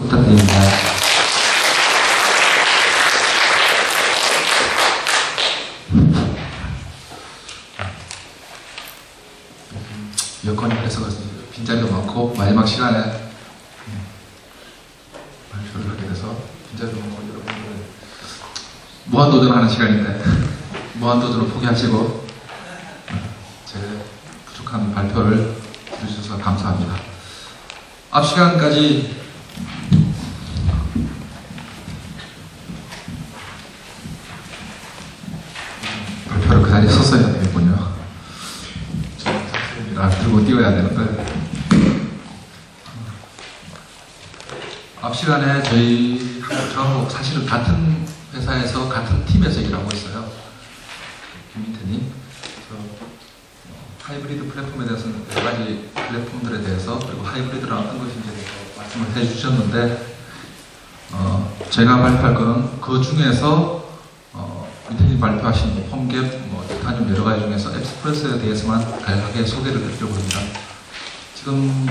부탁드립니다. 여건이 그래서 빈자리도 많고 마지막 시간에 발표를 하게 돼서 빈자리도 많고 여러분들 무한도전하는 시간인데 무한도전을 포기하시고 제 부족한 발표를 들으셔서 감사합니다. 앞 시간까지 발표를 그 자리에 섰어야 되겠군요. 들고 뛰어야 되는데 앞 시간에 저하고 사실은 같은 회사에서 같은 팀에서 일하고 있어요. 김민태님. 하이브리드 플랫폼에 대해서는 여러 가지 플랫폼들에 대해서 그리고 하이브리드란 어떤 것인지에 대해서 말씀을 해주셨는데 제가 발표할 것은 그 중에서 민태님 발표하신 홈갭, 티타늄 여러 가지 중에서 엑스프레스에 대해서만 간략하게 소개를 드리려고 합니다. 지금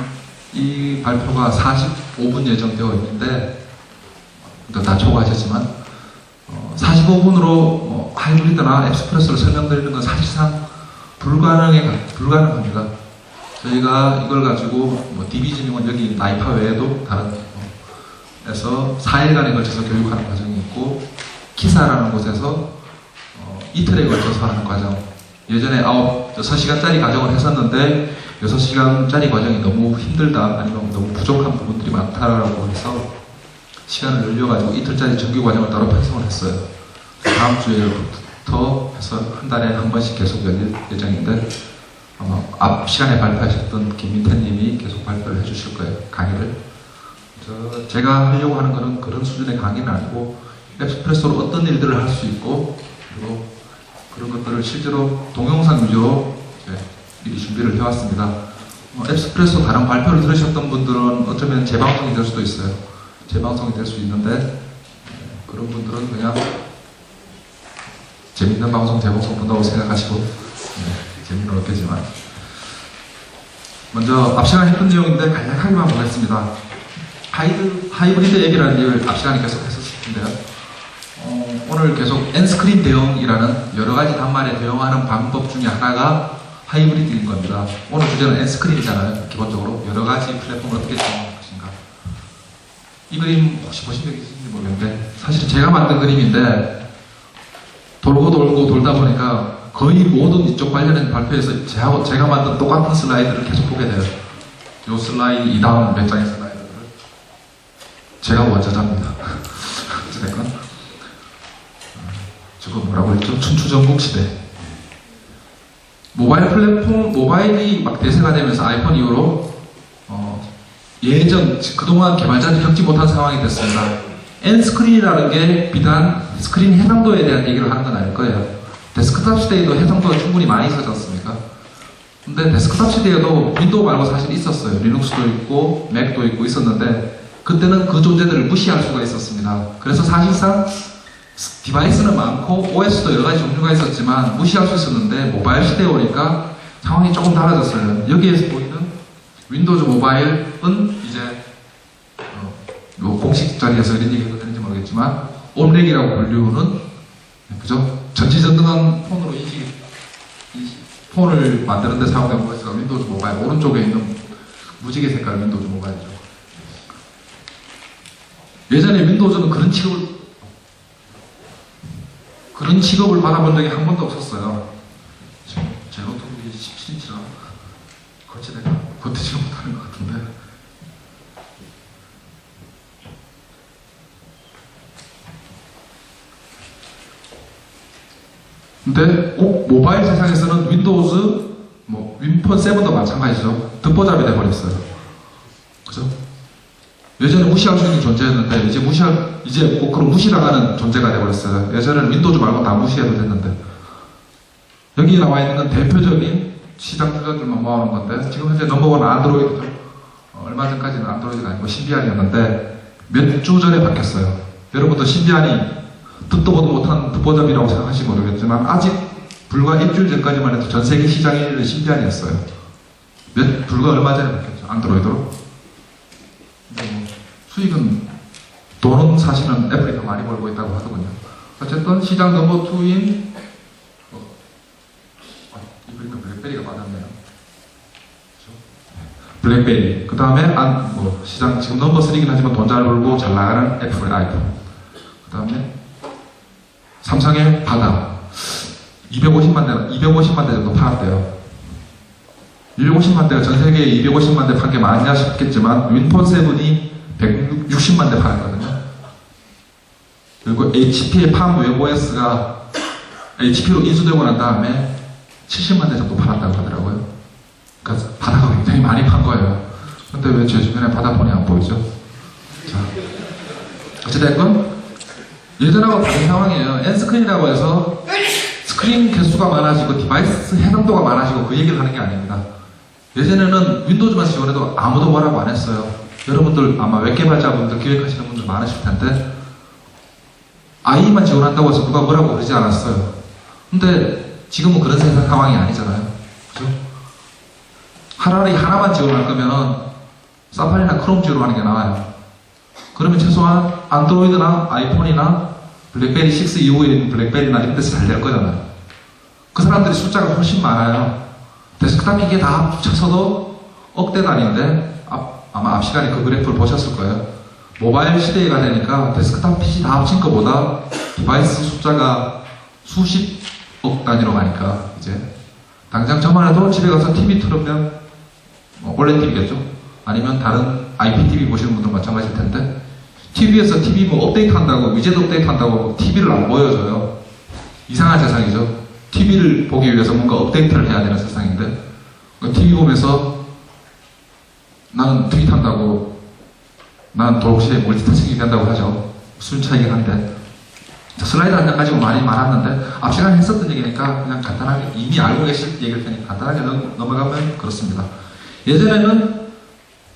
이 발표가 45분 예정되어 있는데 다 초과하셨지만 45분으로 하이브리드나 엑스프레스를 설명드리는 건 사실상 불가능합니다. 저희가 이걸 가지고 DB진흥원 여기 나이파 외에도 다른 에서 4일간에 걸쳐서 교육하는 과정이 있고 키사라는 곳에서 이틀에 걸쳐서 하는 과정. 예전에 6시간짜리 과정을 했었는데 6시간짜리 과정이 너무 힘들다 아니면 너무 부족한 부분들이 많다라고 해서 시간을 늘려가지고 이틀짜리 정규 과정을 따로 편성을 했어요. 다음 주에부터 해서 한 달에 한 번씩 계속 열릴 예정인데 아마 앞 시간에 발표하셨던 김민태님이 계속 발표를 해주실 거예요. 강의를. 제가 하려고 하는 거는 그런 수준의 강의는 아니고 엑스프레소로 어떤 일들을 할 수 있고 그리고 그런 것들을 실제로 동영상 위주로 미리 준비를 해왔습니다. 엑스프레소 다른 발표를 들으셨던 분들은 어쩌면 재방송이 될 수도 있어요. 재방송이 될 수 있는데 그런 분들은 그냥 재밌는 방송 재방송 본다고 생각하시고 재미는 없겠지만 먼저 앞 시간에 했던 내용인데 간략하게만 보겠습니다. 하이브리드 얘기라는 얘기를 앞 시간에 계속 했었을 텐데요. 오늘 계속 엔스크린 대응이라는 여러 가지 단말에 대응하는 방법 중에 하나가 하이브리드인 겁니다. 오늘 주제는 엔스크린이잖아요. 기본적으로 여러 가지 플랫폼을 어떻게 대응할 것인가. 이 그림 혹시 보신 적 있으신지 모르겠는데 사실 제가 만든 그림인데 돌고 돌다 보니까 거의 모든 이쪽 관련된 발표에서 제가 만든 똑같은 슬라이드를 계속 보게 돼요. 이 슬라이드 이 다음 몇 장의 슬라이드를 제가 원저자입니다. 어쨌든 저거 뭐라고 했죠? 춘추전국 시대. 모바일 플랫폼, 모바일이 막 대세가 되면서 아이폰 이후로 그동안 개발자들이 겪지 못한 상황이 됐습니다. N스크린이라는 게 비단 스크린 해상도에 대한 얘기를 하는 건 아닐 거예요. 데스크탑 시대에도 해상도가 충분히 많이 있었습니까? 근데 데스크탑 시대에도 윈도우 말고 사실 있었어요. 리눅스도 있고 맥도 있고 있었는데 그때는 그 존재들을 무시할 수가 있었습니다. 그래서 사실상 디바이스는 많고 OS도 여러 가지 종류가 있었지만 무시할 수 있었는데 모바일 시대에 오니까 상황이 조금 달라졌어요. 여기에서 보이는 윈도우즈 모바일은 이제 공식 자리에서 이런 얘기가 되는지 모르겠지만 옴렉이라고 불리우는 그죠? 전지전능한 폰으로 폰을 만드는 데 사용된 OS가 윈도우즈 모바일 오른쪽에 있는 무지개 색깔 윈도우즈 모바일이죠. 예전에 윈도우즈는 그런 직업을 받아본 적이 한 번도 없었어요. 제 노트북이 17인치라 거치대가 버티지 못하는 것 같은데 근데 모바일 세상에서는 윈도우즈 윈폰 7도 마찬가지죠. 듣보잡이 돼버렸어요. 그죠? 예전에 무시할 수 있는 존재였는데 이제 꼭 그런 무시당하는 존재가 되어버렸어요. 예전에는 윈도우즈 말고 다 무시해도 됐는데 여기 나와 있는 건 대표적인 시장 주자들만 모아놓은 건데 지금 현재 넘버원 안드로이드죠. 얼마 전까지는 안드로이드가 아니고 신비안이었는데 몇 주 전에 바뀌었어요. 여러분도 신비안이 듣도 보도 못한 듣보잡이라고 생각하실지 모르겠지만 아직 불과 일주일 전까지만 해도 전 세계 시장 1위는 신비안이었어요. 불과 얼마 전에 바뀌었죠. 안드로이드로. 수익은 돈은 사실은 애플이 더 많이 벌고 있다고 하더군요. 어쨌든 시장 넘버 2인 이거 블랙베리가 맞았네요. 블랙베리. 그 다음에 시장 지금 넘버 3이긴 하지만 돈 잘 벌고 잘 나가는 애플의 아이폰. 그 다음에 삼성의 바다. 250만 대 정도 팔았대요. 250만 대가 전 세계에 250만 대 판 게 맞냐 싶겠지만 윈폰 7이 160만 대 팔았거든요. 그리고 HP의 팜 웹OS가 HP로 인수되고 난 다음에 70만 대 정도 팔았다고 하더라고요. 그러니까 바다가 굉장히 많이 판 거예요. 근데 왜 제 주변에 바다폰이 안 보이죠? 자, 어찌됐건 예전하고 다른 상황이에요. N스크린이라고 해서 스크린 개수가 많아지고 디바이스 해상도가 많아지고 그 얘기를 하는 게 아닙니다. 예전에는 윈도우즈만 지원해도 아무도 뭐라고 안 했어요. 여러분들 아마 웹 개발자분들 기획하시는 분들 많으실 텐데 IE만 지원한다고 해서 누가 뭐라고 그러지 않았어요. 근데 지금은 그런 세상 상황이 아니잖아요. 그죠? 차라리 하나만 지원할 거면은 사파리나 크롬 지원하는 게 나아요. 그러면 최소한 안드로이드나 아이폰이나 블랙베리 6 이후에 있는 블랙베리나 이런 데서 잘 될 거잖아요. 그 사람들이 숫자가 훨씬 많아요. 데스크탑 기기에 다 합쳐서도 억대 단위인데 아마 앞 시간에 그 그래프를 보셨을 거예요. 모바일 시대가 되니까 데스크탑 PC 다 합친 것보다 디바이스 숫자가 수십억 단위로 가니까 이제 당장 저만 해도 집에 가서 TV 틀으면 OLED TV겠죠? 아니면 다른 IPTV 보시는 분들 마찬가지일 텐데 TV에서 TV 업데이트 한다고 위젯 업데이트 한다고 TV를 안 보여줘요. 이상한 세상이죠. TV를 보기 위해서 뭔가 업데이트를 해야 되는 세상인데 TV 보면서 나는 트윗 한다고 나는 동시에 멀티태스킹이 된다고 하죠. 순 차이긴 한데 슬라이드 한 장 가지고 많이 말았는데 앞 시간에 했었던 얘기니까 그냥 간단하게 이미 알고 계실 얘기일 테니 간단하게 넘어가면 그렇습니다. 예전에는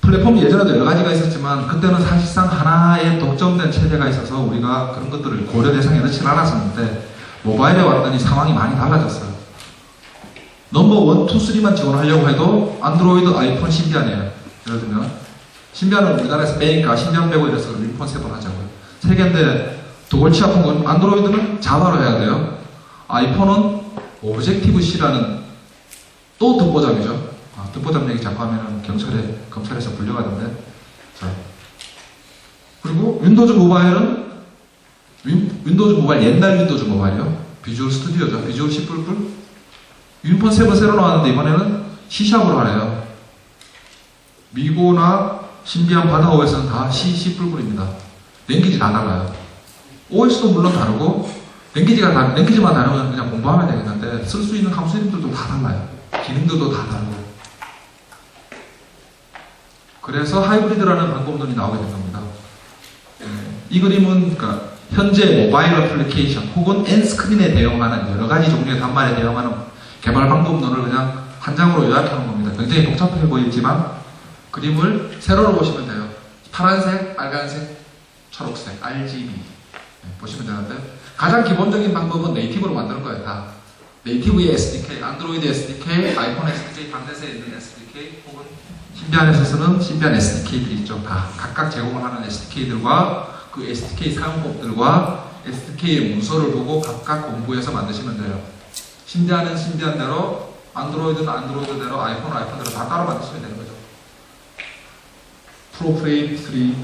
플랫폼이 예전에도 여러 가지가 있었지만 그때는 사실상 하나의 독점된 체제가 있어서 우리가 그런 것들을 고려 대상에 넣지 않았었는데 모바일에 왔더니 상황이 많이 달라졌어요. 넘버 1, 2, 3만 지원하려고 해도 안드로이드, 아이폰, 신비안이에요. 예를 들면 신비안은 우리나라에서 빼니까 신비안 빼고 이래서 윈폰 7 하자고요. 3개인데 더 골치 아픈 건 안드로이드는 자바로 해야 돼요. 아이폰은 오브젝티브-C라는 또 듣보잡이죠. 듣보잡 얘기 자꾸 하면은 검찰에서 불려가던데. 자. 그리고 윈도우즈 모바일은 윈도우즈 모바일 옛날 윈도우즈 모바일이요. 비주얼 스튜디오죠. 비주얼 C++. 윈폰 7 새로 나왔는데 이번에는 C샵으로 하래요. 미고나 신비한 바다 OS는 다 C++입니다. 랭귀지 다 달라요. OS도 물론 다르고 랭귀지만 다르면 그냥 공부하면 되겠는데 쓸 수 있는 함수 이름들도 다 달라요. 기능들도 다 다르고. 그래서 하이브리드라는 방법론이 나오게 된 겁니다. 이 그림은 그러니까 현재 모바일 어플리케이션 혹은 N스크린에 대응하는 여러 가지 종류의 단말에 대응하는 개발 방법론을 그냥 한 장으로 요약하는 겁니다. 굉장히 복잡해 보이지만 그림을 세로로 보시면 돼요. 파란색, 빨간색, 초록색, RGB 보시면 되는데 가장 기본적인 방법은 네이티브로 만드는 거예요. 다 네이티브의 SDK, 안드로이드 SDK, 아이폰 SDK, 반대세에 있는 SDK 혹은 신비안에서 쓰는 신비안 SDK들이 있죠. 다 각각 제공을 하는 SDK들과 그 SDK 사용법들과 SDK의 문서를 보고 각각 공부해서 만드시면 돼요. 신비안은 신비안대로, 안드로이드는 안드로이드대로, 아이폰은 아이폰대로 다 따로 만드시면 되는 거죠. 프로프레이트리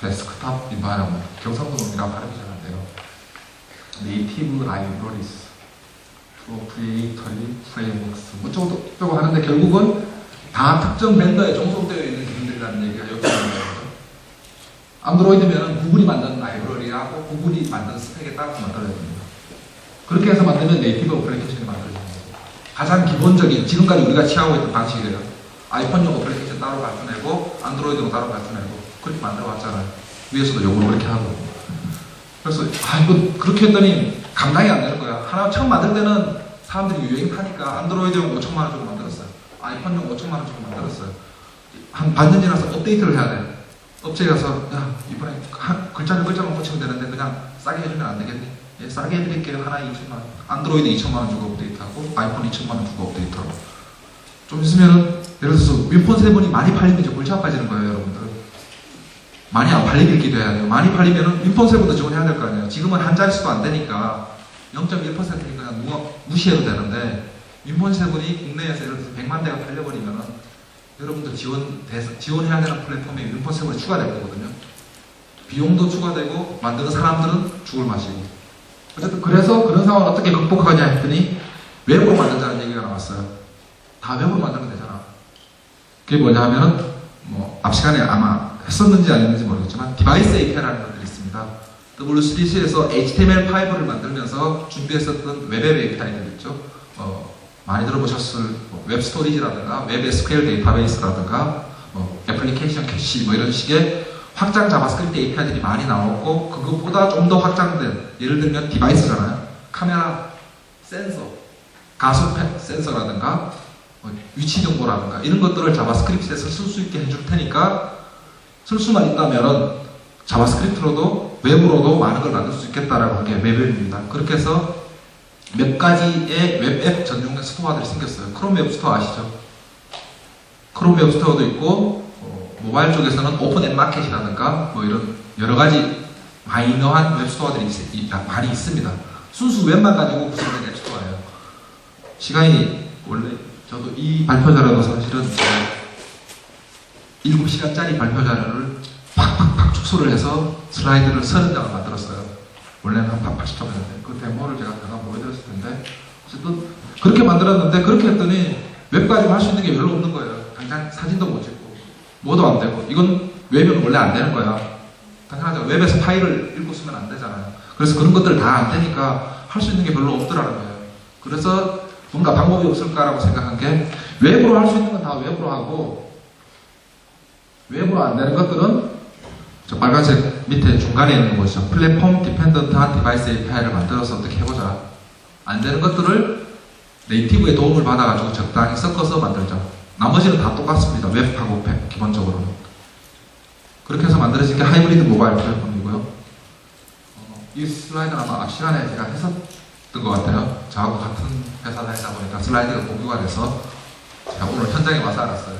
데스크탑 인바이러먼트 경상도 놈이라 발음이 잘 안 돼요. 네이티브 라이브러리스 프로프레이터리 프레임워크스 뭐 저거 하는데 결국은 다 특정 벤더에 종속되어 있는 기능들이라는 얘기가 여기 나오는 거죠. 안드로이드면 구글이 만든 라이브러리라고 구글이 만든 스펙에 따라서 만들어야 됩니다. 그렇게 해서 만들면 네이티브 어플리케이션이 만들어집니다. 가장 기본적인 지금까지 우리가 취하고 있던 방식이에요. 아이폰용 어플리케이션 따로 발표내고 안드로이드용 따로 발표내고 그렇게 만들어 왔잖아요. 위에서도 요걸 그렇게 하고. 그래서 이거 그렇게 했더니 감당이 안 되는 거야. 하나 처음 만들 때는 사람들이 유행 타니까 안드로이드용 5천만 원 주고 만들었어요. 아이폰용 5천만 원 주고 만들었어요. 한 반년 지나서 업데이트를 해야 돼. 업체에 가서 야 이번에 글자만 고치면 되는데 그냥 싸게 해주면 안 되겠니? 예, 싸게 해드릴게요. 하나에 2천만 원. 안드로이드 2천만 원 주고 업데이트하고 아이폰 2천만 원 주고 업데이트하고. 좀 있으면은 예를 들어서 윈폰 7이 많이 팔리면 이제 골치 아파지는 거예요, 여러분들. 많이 안 팔리기도 해야 돼요. 많이 팔리면은 윈폰7도 지원해야 될 거 아니에요. 지금은 한 자릿수도 안 되니까 0.1%니까 그냥 무시해도 되는데 윈폰7이 국내에서 예를 들어서 100만 대가 팔려버리면은 여러분들 지원해야 되는 플랫폼에 윈폰7이 추가될 거거든요. 비용도 추가되고 만드는 사람들은 죽을 맛이고. 어쨌든 그래서 그런 상황을 어떻게 극복하냐 했더니 웹으로 만들자는 얘기가 나왔어요. 다 웹으로 만들면 되잖아. 그게 뭐냐 하면은 앞 시간에 아마 했었는지 안 했는지 모르겠지만 디바이스 API라는 것들이 있습니다. W3C에서 HTML5를 만들면서 준비했었던 웹 API들 있죠. 많이 들어보셨을 웹 스토리지라든가 웹 SQL 데이터베이스라든가 애플리케이션 캐시 이런 식의 확장 자바스크립트 API들이 많이 나왔고 그것보다 좀 더 확장된 예를 들면 디바이스잖아요. 카메라 센서, 가속 센서라든가 위치 정보라든가 이런 것들을 자바스크립트에서 쓸 수 있게 해줄 테니까 쓸 수만 있다면 자바스크립트로도 웹으로도 많은 걸 만들 수 있겠다라고 한 게 웹앱입니다. 그렇게 해서 몇 가지의 웹앱 전용 스토어들이 생겼어요. 크롬 웹스토어 아시죠? 크롬 웹스토어도 있고 모바일 쪽에서는 오픈 앱 마켓이라든가 이런 여러 가지 마이너한 웹스토어들이 많이 있습니다. 순수 웹만 가지고 구성된 앱스토어예요. 시간이 원래 저도 이 발표자료도 사실은 7시간짜리 발표자료를 팍팍팍 축소를 해서 슬라이드를 30장을 만들었어요. 원래는 한 80장이었는데 그 데모를 제가 잠깐 보여드렸을 텐데 어쨌든 그렇게 만들었는데 그렇게 했더니 웹 가지고 할 수 있는 게 별로 없는 거예요. 당장 사진도 못 찍고 뭐도 안 되고 이건 웹은 원래 안 되는 거야. 당연하죠. 웹에서 파일을 읽고 쓰면 안 되잖아요. 그래서 그런 것들 다 안 되니까 할 수 있는 게 별로 없더라는 거예요. 그래서 뭔가 방법이 없을까라고 생각한 게 웹으로 할 수 있는 건 다 웹으로 하고 웹으로 안 되는 것들은 저 빨간색 밑에 중간에 있는 거 보시죠. 플랫폼 디펜던트한 디바이스 API를 만들어서 어떻게 해보자. 안 되는 것들을 네이티브의 도움을 받아가지고 적당히 섞어서 만들자. 나머지는 다 똑같습니다. 웹하고 기본적으로는. 그렇게 해서 만들어진 게 하이브리드 모바일 플랫폼이고요. 이 슬라이드는 아마 앞 시간에 제가 했었던 것 같아요. 저하고 같은 회사 다니다 보니까 슬라이드가 공유가 돼서 제가 오늘 현장에 와서 알았어요.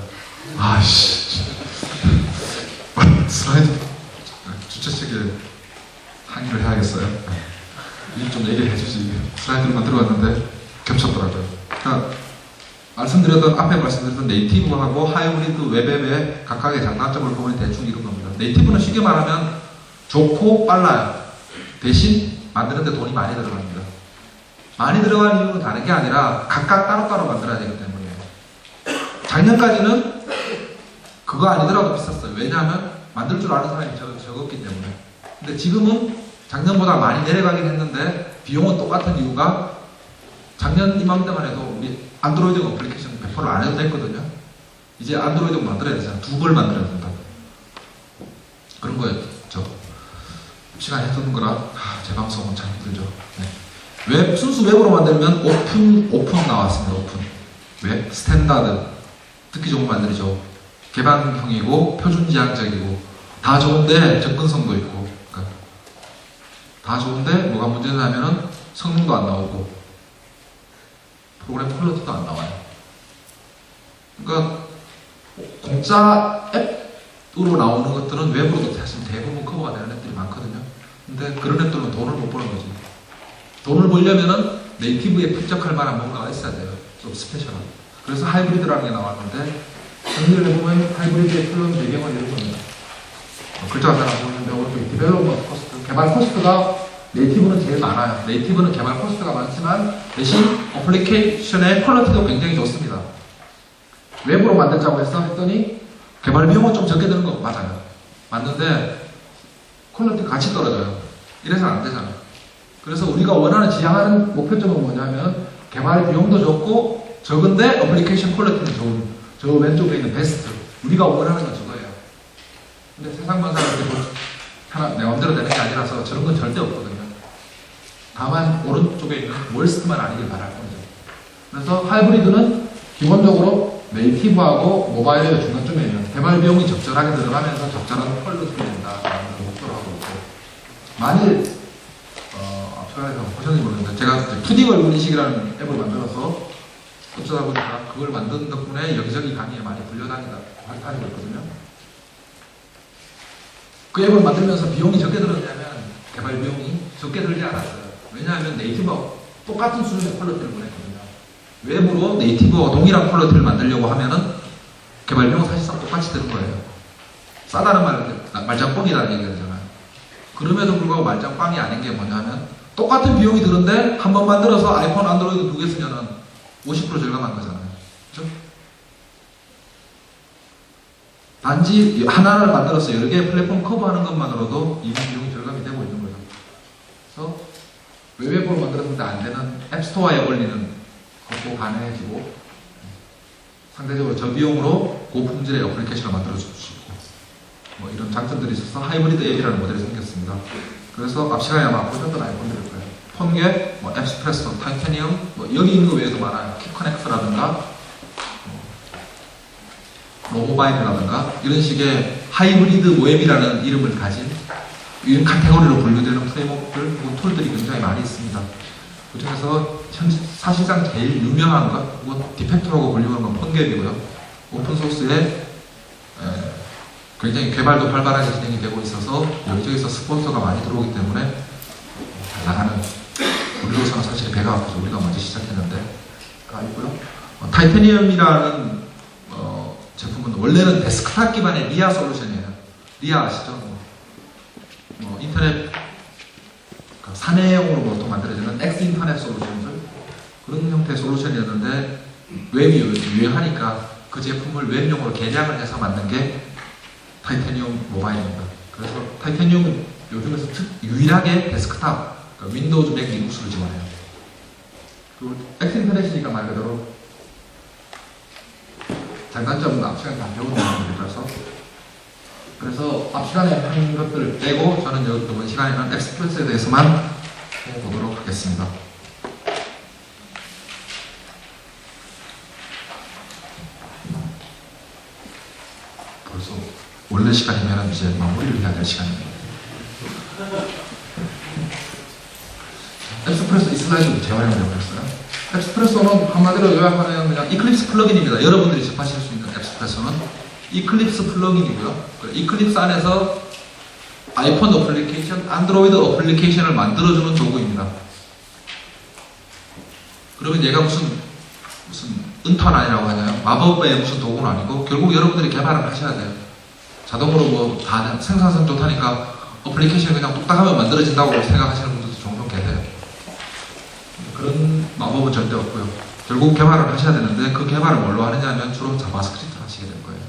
아이씨. 슬라이드 주최 측에 항의를 해야겠어요. 미리 좀 얘기를 해주지. 슬라이드를 만들어 왔는데 겹쳤더라고요. 그러니까 앞에 말씀드렸던 네이티브하고 하이브리드 웹앱의 각각의 장단점을 보면 대충 이런 겁니다. 네이티브는 쉽게 말하면 좋고 빨라요. 대신 만드는데 돈이 많이 들어갑니다. 많이 들어가는 이유는 다른 게 아니라 각각 따로따로 만들어야 되기 때문이에요. 작년까지는 그거 아니더라도 비쌌어요. 왜냐하면 만들 줄 아는 사람이 적었기 때문에. 근데 지금은 작년보다 많이 내려가긴 했는데 비용은 똑같은 이유가 작년 이맘때만 해도 우리 안드로이드 어플리케이션 100%를 안 해도 됐거든요. 이제 안드로이드 만들어야 되잖아요. 2걸 만들어야 된다. 그런 거예요. 저 시간에 해두는 거라 제 방송은 참 힘들죠. 네. 순수 웹으로 만들면 오픈 나왔습니다. 오픈 웹 스탠다드 듣기 좋은 말들이죠. 개방형이고 표준지향적이고 다 좋은데 접근성도 있고 그러니까 다 좋은데 뭐가 문제냐면은 성능도 안 나오고 프로그램 퀄리티도 안 나와요. 그러니까 공짜 앱으로 나오는 것들은 웹으로도 사실 대부분 커버가 되는 앱들이 많거든요. 근데 그런 앱들은 돈을 못 버는 거지. 돈을 벌려면은 네이티브에 필적할 만한 뭔가가 있어야 돼요. 좀 스페셜한. 그래서 하이브리드라는 게 나왔는데 정리를 해보면 하이브리드의 플러스 배경은 이런 겁니다. 글자가 잘 안 보이는데 오른쪽에 디벨로퍼 코스트, 개발 코스트가 네이티브는 제일 많아요. 네이티브는 개발 코스트가 많지만 대신 어플리케이션의 퀄리티도 굉장히 좋습니다. 웹으로 만들자고 했더니 개발 비용은 좀 적게 드는 거 맞아요. 맞는데 퀄리티 같이 떨어져요. 이래서는 안 되잖아요. 그래서 우리가 원하는 지향하는 목표점은 뭐냐면 개발 비용도 적고 적은데 어플리케이션 퀄리티는 좋은 저 왼쪽에 있는 베스트 우리가 원하는 건 저거예요. 근데 세상 만사가 이렇게 하나 내 마음대로 되는 게 아니라서 저런 건 절대 없거든요. 다만 오른쪽에 있는 월스트만 아니길 바랄 겁니다. 그래서 하이브리드는 기본적으로 네이티브하고 모바일의 중간점에 있는 개발 비용이 적절하게 들어가면서 적절한 퀄리티를 낸다라는 걸 목표로 하고 있고 만일 앞서가서 보셨는지 모르겠는데 제가 2D 얼굴 인식이라는 앱을 만들어서 어쩌다 보니까 그걸 만든 덕분에 여기저기 강의에 많이 불려다니고 있거든요. 그 앱을 만들면서 비용이 적게 들었냐면 개발 비용이 적게 들지 않았어요. 왜냐하면 네이티브와 똑같은 수준의 퀄리티를 보냈거든요. 외부로 네이티브와 동일한 퀄리티를 만들려고 하면은 개발 비용은 사실상 똑같이 드는 거예요. 싸다는 말은 말짱뻥이라는 얘기가 되잖아요. 그럼에도 불구하고 말짱빵이 아닌 게 뭐냐면 똑같은 비용이 드는데 한 번 만들어서 아이폰, 안드로이드 두 개 쓰면은 50% 절감한 거잖아요. 그죠? 단지 하나를 만들어서 여러 개의 플랫폼 커버하는 것만으로도 이미 비용이 절감이 되고 있는 거예요. 그래서 웹앱으로 만들었는데 안 되는 앱스토어에 올리는 것도 가능해지고 상대적으로 저비용으로 고품질의 어플리케이션을 만들어줄 수 있고 뭐 이런 장점들이 있어서 하이브리드 앱이라는 모델이 생겼습니다. 그래서 앞 시간에 아마 보셨던 아이폰들일 거예요. 폰게, 뭐 앱스프레소, 타이타니움, 뭐 여기 있는 거 외에도 많아요. 킥커넥트라든가 로모바일이라든가 이런 식의 하이브리드 웹이라는 이름을 가진 이런 카테고리로 분류되는 프레임워크들 혹은 툴들이 굉장히 많이 있습니다. 그 중에서 사실상 제일 유명한 것, 그리고 디펙터라고 불리는 건 폰게이고요. 오픈소스에 굉장히 개발도 활발하게 진행이 되고 있어서 여기저기서 스폰서가 많이 들어오기 때문에 잘 나가는 우리로서는 사실 배가 아파서 우리가 먼저 시작했는데 있고요. 타이타니움이라는 제품은 원래는 데스크탑 기반의 리아 솔루션이에요. 리아 아시죠? 인터넷 사내용으로 보통 만들어지는 엑스 인터넷 솔루션들 그런 형태의 솔루션이었는데 웹이 유행하니까 그 제품을 웹용으로 개량을 해서 만든 게 타이타니움 모바일입니다. 그래서 타이타니움은 요즘에서 유일하게 데스크탑, 그러니까 윈도우즈 맥 리눅스를 지원해요. 그리고 엑스 인터넷이니까 말 그대로 장단점은 앞 시간에 다 배우는 것들이라서 그래서 앞 시간에 한 것들을 빼고 저는 이번 시간에는 엑스프레스에 대해서만 해보도록 하겠습니다. 벌써 원래 시간이면 이제 마무리를 해야 될 시간입니다. 엑스프레소 이 슬라이드도 재활용되고 있어요. 엑스프레소는 한마디로 요약하면 그냥 이클립스 플러긴입니다. 여러분들이 접하실 수 있는 엑스프레소는 이클립스 플러긴이고요. 이클립스 안에서 아이폰 어플리케이션, 안드로이드 어플리케이션을 만들어주는 도구입니다. 그러면 얘가 무슨 은턴아니라고 하나요? 마법의 무슨 도구는 아니고 결국 여러분들이 개발을 하셔야 돼요. 자동으로 뭐 다 생산성 좋다니까 어플리케이션이 그냥 뚝딱하면 만들어진다고 생각하시는 분들도 종종 계세요. 그런 마법은 절대 없고요. 결국 개발을 하셔야 되는데 그 개발을 뭘로 하느냐 하면 주로 자바스크립트를 하시게 될 거예요.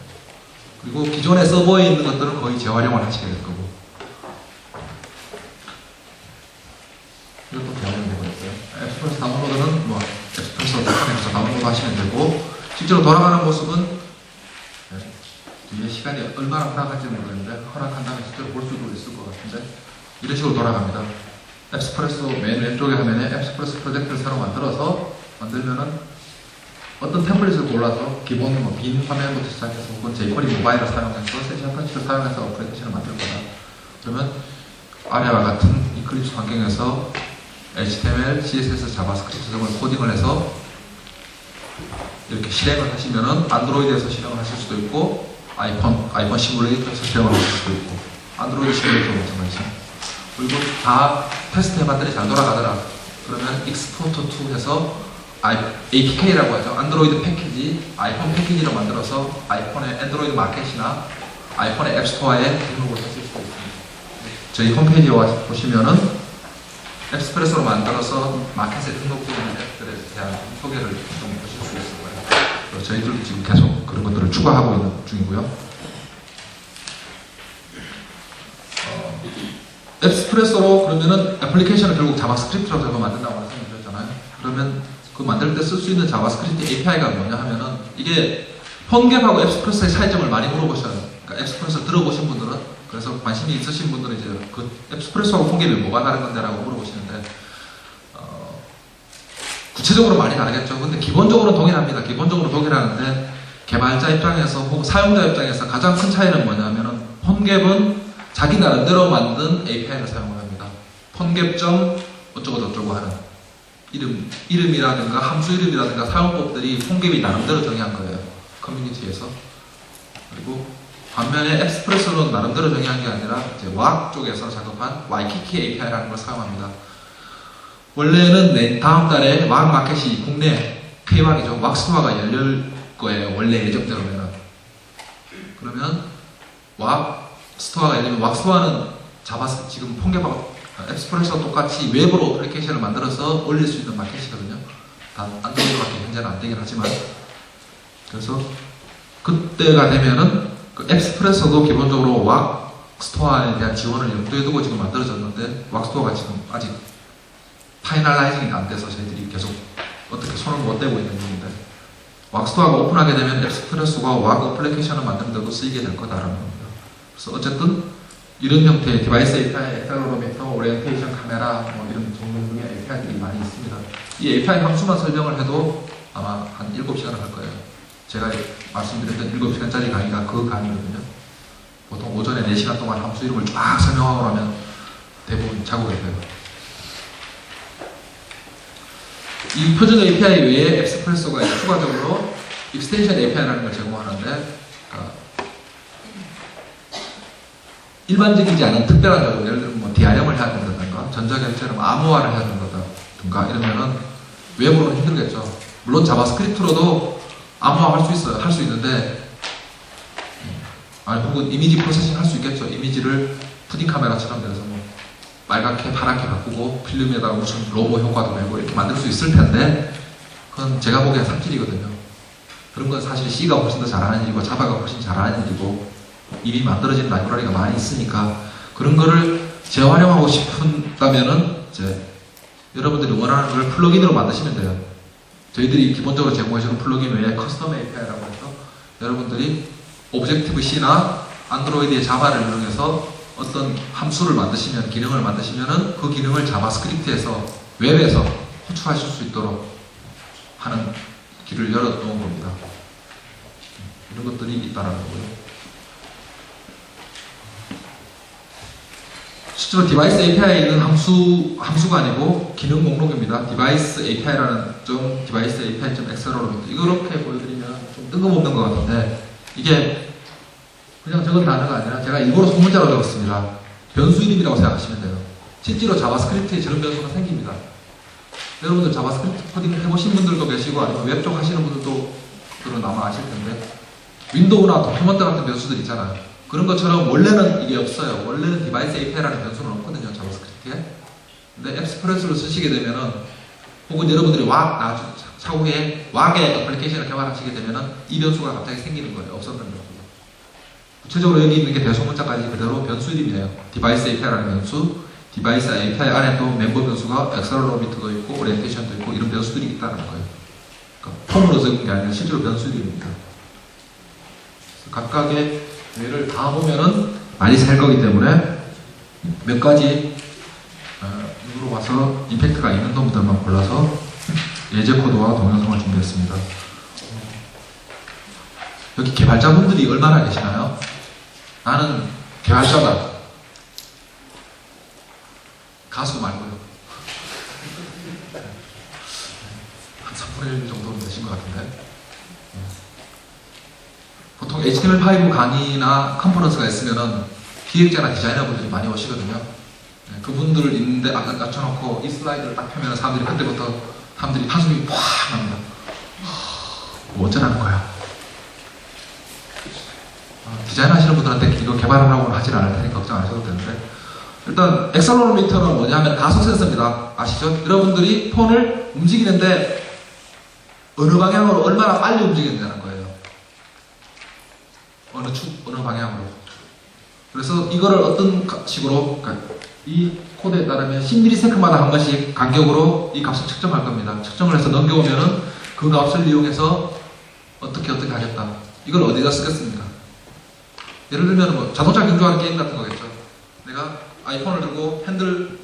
그리고 기존의 서버에 있는 것들은 거의 재활용을 하시게 될 거고 이것도 재활용되고 있고요. 엑스프레스 다운로드는 뭐 엑스프레스 탑에서 다운로드 하시면 되고 실제로 돌아가는 모습은 뒤에 시간이 얼마나 허락할지 모르겠는데 허락한다면 실제로 볼 수도 있을 것 같은데 이런 식으로 돌아갑니다. 엑스프레소 맨 왼쪽에 화면에 엑스프레소 프로젝트를 새로 만들면은 어떤 템플릿을 골라서 기본 빈 화면부터 시작해서 혹은 jQuery 모바일을 사용해서 세션 펀치를 사용해서 어플리케이션을 만들 거다. 그러면 아래와 같은 이클립스 환경에서 HTML, CSS, 자바스크립트 등을 코딩을 해서 이렇게 실행을 하시면은 안드로이드에서 실행을 하실 수도 있고 아이폰 시뮬레이터에서 실행을 하실 수도 있고 안드로이드 시뮬레이터도 마찬가지죠. 그리고 다 테스트 해봤더니 잘 돌아가더라. 그러면 익스포트 to 해서 APK라고 하죠. 안드로이드 패키지, 아이폰 패키지로 만들어서 아이폰의 안드로이드 마켓이나 아이폰의 앱스토어에 등록을 하실 수도 있습니다. 저희 홈페이지에 와서 보시면은 엑스프레소로 만들어서 마켓에 등록되어 있는 앱들에 대한 소개를 좀 보실 수 있을 거예요. 저희들도 지금 계속 그런 것들을 추가하고 있는 중이고요. 엑스프레소로 그러면은 애플리케이션을 결국 자바스크립트로 제가 만든다고 말씀드렸잖아요. 그러면 그 만들 때 쓸 수 있는 자바스크립트 API가 뭐냐 하면은 이게 폰갭하고 엑스프레소의 차이점을 많이 물어보셔요. 그러니까 엑스프레소 들어보신 분들은 그래서 관심이 있으신 분들은 이제 그 엑스프레소하고 폰갭이 뭐가 다른 건데라고 물어보시는데 구체적으로 많이 다르겠죠. 근데 기본적으로 동일합니다. 기본적으로 동일하는데 개발자 입장에서 혹은 사용자 입장에서 가장 큰 차이는 뭐냐면은 폰갭은 자기 나름대로 만든 API를 사용을 합니다. 폰갭.점 어쩌고저쩌고 하는 이름이라든가 함수 이름이라든가 사용법들이 폰갭이 나름대로 정의한 거예요. 커뮤니티에서. 그리고 반면에 엑스프레소는 나름대로 정의한 게 아니라 이제 왁 쪽에서 작업한 와이키키 API라는 걸 사용합니다. 원래는 다음 달에 왁 마켓이 국내 K왁이죠. 왁 스토어가 열릴 거예요. 원래 예정대로면은. 그러면 왁 스토어가 열리면 왁 스토어는 지금 폰개방 엑스프레소와 똑같이 웹으로 어플리케이션을 만들어서 올릴 수 있는 마켓이거든요. 단 안드로이드밖에 현재는 안 되긴 하지만. 그래서 그때가 되면은 그 엑스프레소도 기본적으로 왁 스토어에 대한 지원을 염두에 두고 지금 만들어졌는데 왁 스토어가 지금 아직 파이널라이징이 안 돼서 저희들이 계속 어떻게 손을 못 대고 있는 중인데 왁 스토어가 오픈하게 되면 엑스프레소가 왁 어플리케이션을 만드는데도 쓰이게 될 거다라는 겁니다. 그래서 어쨌든 이런 형태의 디바이스 API, 액셀러로미터, 오리엔테이션 카메라 뭐 이런 종류 중에 API들이 많이 있습니다. 이 API 함수만 설명을 해도 아마 한 7시간을 할 거예요. 제가 말씀드렸던 7시간짜리 강의가 그 강의거든요. 보통 오전에 4시간 동안 함수 이름을 쫙 설명하고 나면 대부분 자고 계세요. 이 표준 API 외에 엑스프레소가 추가적으로 익스텐션 API라는 걸 제공하는데 일반적이지 않은 특별한 경우, 예를 들면 뭐 DRM을 해야 된다든가 전자결제를 암호화를 해야 된다든가 이러면은 외부로는 힘들겠죠. 물론 자바스크립트로도 암호화 할 수 있어요. 할 수 있는데 혹은 이미지 프로세싱 할 수 있겠죠. 이미지를 푸딩 카메라처럼 돼서 뭐 빨갛게 파랗게 바꾸고 필름에다가 무슨 로고 효과도 내고 이렇게 만들 수 있을 텐데 그건 제가 보기엔 삽질이거든요. 그런 건 사실 C가 훨씬 더 잘하는 일이고 자바가 훨씬 잘하는 일이고 이미 만들어진 라이브러리가 많이 있으니까 그런 거를 재활용하고 싶다면은 이제 여러분들이 원하는 걸 플러긴으로 만드시면 돼요. 저희들이 기본적으로 제공해주는 플러긴 외에 커스텀 API라고 해서 여러분들이 오브젝티브 C나 안드로이드의 자바를 이용해서 어떤 함수를 만드시면, 기능을 만드시면은 그 기능을 자바스크립트에서 웹에서 호출하실 수 있도록 하는 길을 열어놓은 겁니다. 이런 것들이 있다는 거고요. 실제로 디바이스 API는 함수가 아니고 기능 목록입니다. 디바이스 API라는 디바이스 API.x로 이렇게 보여드리면 좀 뜬금없는 것 같은데 이게 그냥 적은 단어가 아니라 제가 일부러 소문자로 적었습니다. 변수 이름이라고 생각하시면 돼요. 실제로 자바스크립트에 저런 변수가 생깁니다. 여러분들 자바스크립트 코딩 해보신 분들도 계시고 아니면 웹 쪽 하시는 분들도 아마 아실 텐데 윈도우나 도큐먼트 같은 변수들 있잖아요. 그런 것처럼 원래는 이게 없어요. 원래는 디바이스 API라는 변수는 없거든요. 자바스크립트에. 근데 엑스프레스를 쓰시게 되면은 혹은 여러분들이 차후에 왁의 어플리케이션을 개발하시게 되면은 이 변수가 갑자기 생기는 거예요. 없었던 변수가. 구체적으로 여기 있는 게 대소문자까지 그대로 변수 이름이에요. 디바이스 API라는 변수, 디바이스 API 안에 또 멤버 변수가 액셀러로미터도 있고 오리엔테이션도 있고 이런 변수들이 있다는 거예요. 그러니까 폼으로 적은 게 아니라 실제로 변수 이름입니다. 각각의 예를 다 보면은 많이 살 거기 때문에 몇 가지 이으로 와서 임팩트가 있는 놈들만 골라서 예제 코드와 동영상을 준비했습니다. 여기 개발자분들이 얼마나 계시나요? 나는 개발자다. 가수 말고요. 한 3분의 1 정도는 되신 것 같은데. 보통 HTML5 강의나 컨퍼런스가 있으면은 기획자나 디자이너분들이 많이 오시거든요. 그분들 있는데 아까 낮춰놓고 이 슬라이드를 딱 펴면 사람들이 그때부터 사람들이 한숨이 팍 납니다. 뭐 어쩌라는 거야? 디자인 하시는 분들한테 이거 개발하라고는 하진 않을 테니 걱정 안 하셔도 되는데 일단 액셀러로미터는 뭐냐면 가속 센서입니다. 아시죠? 여러분들이 폰을 움직이는데 어느 방향으로 얼마나 빨리 움직이는다는 거예요. 어느 방향으로. 그래서 이거를 어떤 식으로 그러니까 이 코드에 따르면 10ms마다 한 번씩 간격으로 이 값을 측정할 겁니다. 측정을 해서 넘겨오면은 그 값을 이용해서 어떻게 하겠다. 이걸 어디다 쓰겠습니까? 예를 들면 뭐 자동차 경주하는 게임 같은 거겠죠. 내가 아이폰을 들고 핸들,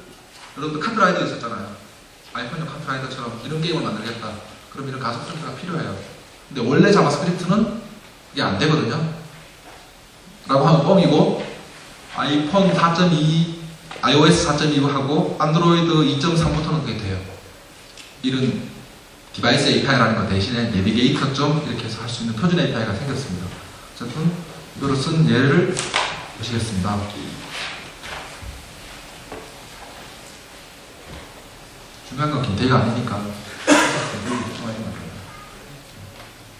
여러분들 카트라이더 있었잖아요. 아이폰용 카트라이더처럼 이런 게임을 만들겠다. 그럼 이런 가속 센서가 필요해요. 근데 원래 자바스크립트는 이게 안 되거든요. 라고 하면 뻥이고 아이폰 4.2, iOS 4.2하고 안드로이드 2.3부터는 그게 돼요. 이런 디바이스 API라는 거 대신에 내비게이터 좀 이렇게 해서 할 수 있는 표준 API가 생겼습니다. 어쨌든 이거를 쓴 예를 보시겠습니다. 중요한 건 김태희가 아니니까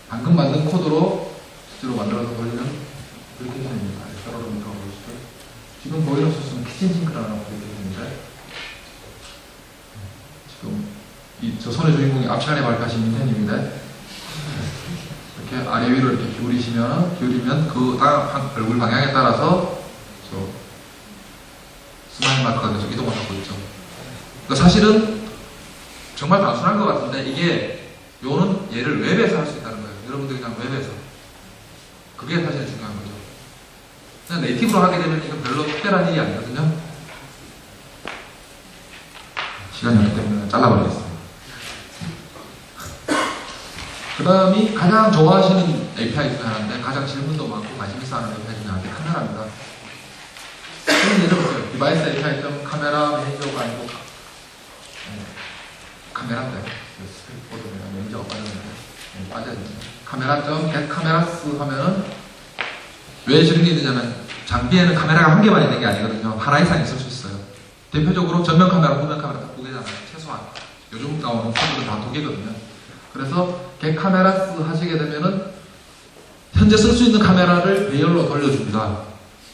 방금 만든 코드로 실제로 만들어서 돌리는 어플리케이션입니다. 여러분 보여주시죠. 지금 보이는 소스는 키친싱크라는 어플리케이션인데 지금 저 손의 주인공이 앞시간에 발표하신 민현님인데 이렇게 아래 위로 이렇게 기울이면 그 얼굴 방향에 따라서 저 스마일 마크가 계속 이동을 하고 있죠. 그러니까 사실은 정말 단순한 것 같은데 이게 요는 얘를 웹에서 할 수 있다는 거예요. 여러분들이 그냥 웹에서. 그게 사실 중요한 거죠. 그냥 네이티브로 하게 되면 이건 별로 특별한 일이 아니거든요. 시간이 없기 때문에 잘라버리겠습니다. 그 다음이 가장 좋아하시는 API 중에 하나인데 가장 질문도 많고 관심 있어 하는 API 중에 하나인데 카메라입니다. 그럼 예를 보세요. 디바이스 API 카메라 매니저가 아니고 카메라인데 스크립트보드나 매니저가 빠졌는데 카메라.get 카메라스 하면은 왜 저런 게 있느냐면 장비에는 카메라가 한 개만 있는 게 아니거든요. 하나 이상 있을 수 있어요. 대표적으로 전면 카메라, 후면 카메라 딱 두 개잖아요. 최소한 요즘 나오는 폰들은 다 두 개거든요. 그래서 get 카메라스 하시게 되면은 현재 쓸 수 있는 카메라를 배열로 돌려줍니다.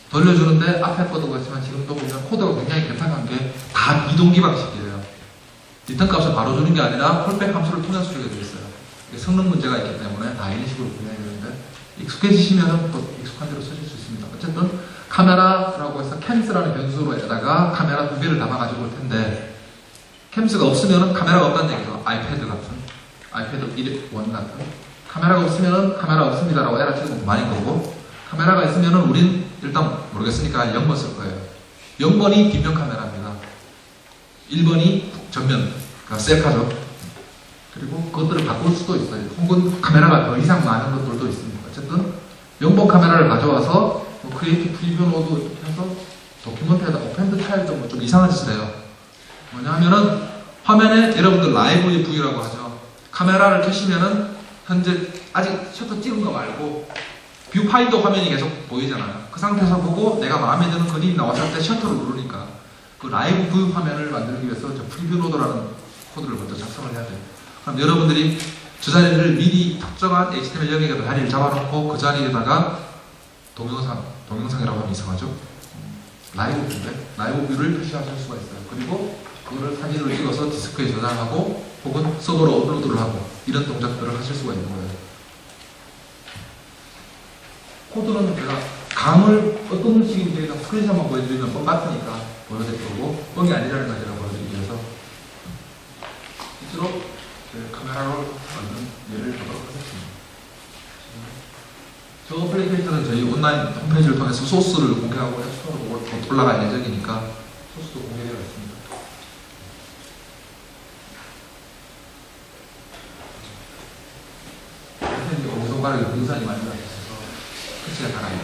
돌려주는데 앞에 거도 그렇지만 지금도 보면 코드가 굉장히 개판한 게 다 비동기 방식이에요. 리턴 값을 바로 주는 게 아니라 콜백 함수를 통해서 주게 되어 있어요. 성능 문제가 있기 때문에 다 이런 식으로 분양이 되는데 익숙해지시면 또 익숙한 대로 쓰실 수 있습니다. 어쨌든 카메라라고 해서 캠스라는 변수로에다가 카메라 두 개를 담아가지고 올 텐데 캠스가 없으면 카메라가 없다는 얘기죠. 아이패드 같은 아이패드 1 같은 카메라가 없으면 카메라 없습니다라고 에러 치고 많이 거고 카메라가 있으면 우린 일단 모르겠으니까 0번 쓸 거예요. 0번이 뒷면 카메라입니다. 1번이 전면, 그러니까 셀카죠. 그리고 그것들을 바꿀 수도 있어요. 혹은 카메라가 더 이상 많은 것들도 있습니다. 어쨌든 0번 카메라를 가져와서 뭐 크리에이티브 프리뷰 노드 이렇게 해서 도큐먼트에다 어펜드 타일도 뭐 좀 이상한 짓을 해요. 뭐냐 하면은 화면에 여러분들 라이브 뷰라고 하죠. 카메라를 켜시면은 현재 아직 셔터 찍은 거 말고 뷰 파인더 화면이 계속 보이잖아요. 그 상태에서 보고 내가 마음에 드는 그림이 나왔을 때 셔터를 누르니까 그 라이브 뷰 화면을 만들기 위해서 저 프리뷰 노드라는 코드를 먼저 작성을 해야 돼요. 그럼 여러분들이 저 자리를 미리 특정한 HTML 영역에다 자리를 잡아놓고 그 자리에다가 동영상이라고 하면 이상하죠? 라이브 뷰인데 라이브 뷰를 표시하실 수가 있어요. 그리고 그거를 사진으로 찍어서 디스크에 저장하고 혹은 서버로 업로드를 하고 이런 동작들을 하실 수가 있는 거예요. 코드는 제가 감을 어떤 식인지 스크린샷만 보여드리면 뻥 같으니까 보여드릴 거고 뻥이 아니라는 걸 제가 보여드리기 위해서 실제로 카메라로 만든 예를 보도록 하겠습니다. 저 어플리케이션은 저희 온라인 홈페이지를 통해서 소스를 공개하고 앱스토어로 올라갈 예정이니까 소스도 공개되어 있습니다. 이제 어디선가를 분산이 많이 나있어서 끝이가 다 나요.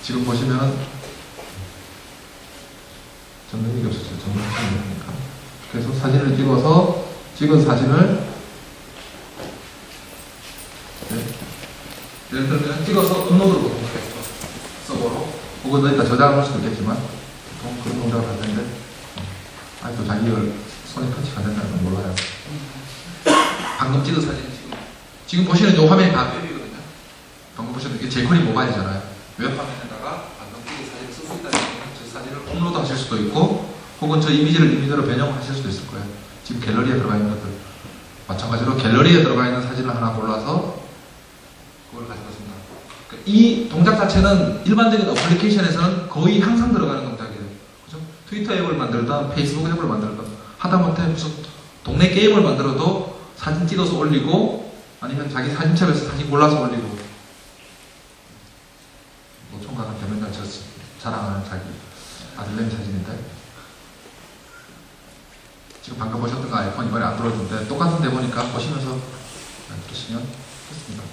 지금 보시면 전등이 없었죠. 전등이 없으니까. 그래서 사진을 찍어서 찍은 사진을 예를 들면 찍어서 업로드를 보통하겠죠. 서버로 혹은 여기다 저장을 할 수도 있겠지만 보통 그런 동작을 할 텐데 아직도 자기가 손에 터치가 된다는 건 몰라요. 방금 찍은 사진이 지금 보시는 이 화면이 다 웹이거든요. 방금 보시는 이게 제코리 모바일이잖아요. 웹 화면에다가 방금 찍은 사진을 쓸 수 있다는 얘기는 저 사진을 업로드 하실 수도 있고 혹은 저 이미지를 이미지로 변형하실 수도 있을 거예요. 지금 갤러리에 들어가 있는 것들 마찬가지로 갤러리에 들어가 있는 사진을 하나 골라서 그걸 가져갔습니다. 이 동작 자체는 일반적인 어플리케이션에서는 거의 항상 들어가는 동작이에요. 그죠? 트위터 앱을 만들든 페이스북 앱을 만들든 하다못해 무슨 동네 게임을 만들어도 사진 찍어서 올리고 아니면 자기 사진첩에서 사진 골라서 올리고 노총각은 대면날 자랑하는 자기 아들내미 사진인데 지금 방금 보셨던 거 아이콘 이번에 안 들어오는데 똑같은 데 보니까 보시면서 들으시면 좋습니다.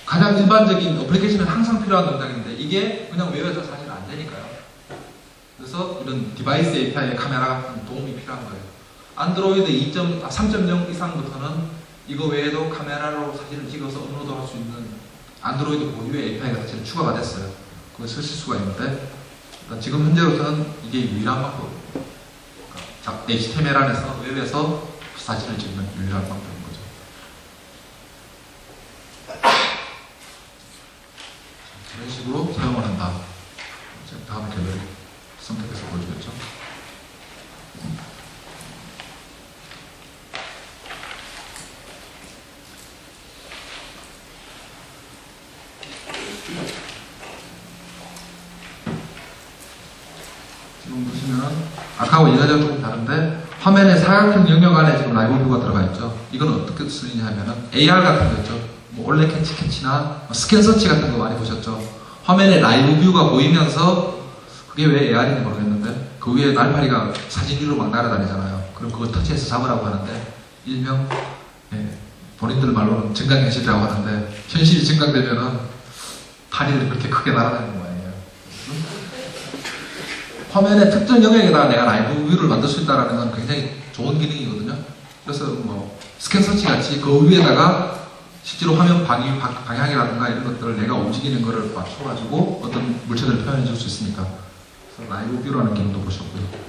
가장 일반적인 어플리케이션은 항상 필요한 동작인데 이게 그냥 웹에서 사실 안 되니까요. 그래서 이런 디바이스 API의 카메라 같은 도움이 필요한 거예요. 안드로이드 3.0 이상부터는 이거 외에도 카메라로 사진을 찍어서 업로드할 수 있는 안드로이드 고유의 API가 사실 추가가 됐어요. 그걸 쓰실 수가 있는데 일단 지금 현재로서는 이게 유일한 방법. 그러니까 HTML 안에서 웹에서 사진을 찍는 유일한 방법인 거죠. 이런 식으로 사용을 한다. 다음 갤러리 선택해서 보여주겠죠. 지금 보시면 아까하고 이가지가 조금 다른데 화면에 사각형 영역 안에 지금 라이브 뷰가 들어가 있죠. 이건 어떻게 쓰느냐 하면은 AR 같은 거 있죠. 뭐 올레 캐치나 스캔 서치 같은 거 많이 보셨죠. 화면에 라이브 뷰가 보이면서 그게 왜 AR인지 모르겠는데 그 위에 날파리가 사진 위로 막 날아다니잖아요. 그럼 그거 터치해서 잡으라고 하는데 일명 본인들 말로는 증강현실이라고 하는데 현실이 증강되면은 다리를 그렇게 크게 날아다니는 거 아니에요. 화면의 특정 영역에다가 내가 라이브 뷰를 만들 수 있다는 건 굉장히 좋은 기능이거든요. 그래서 뭐 스캔 서치 같이 그 위에다가 실제로 화면 방향이라든가 이런 것들을 내가 움직이는 거를 맞춰가지고 어떤 물체들을 표현해 줄 수 있으니까. 그래서 라이브 뷰라는 기능도 보셨고요.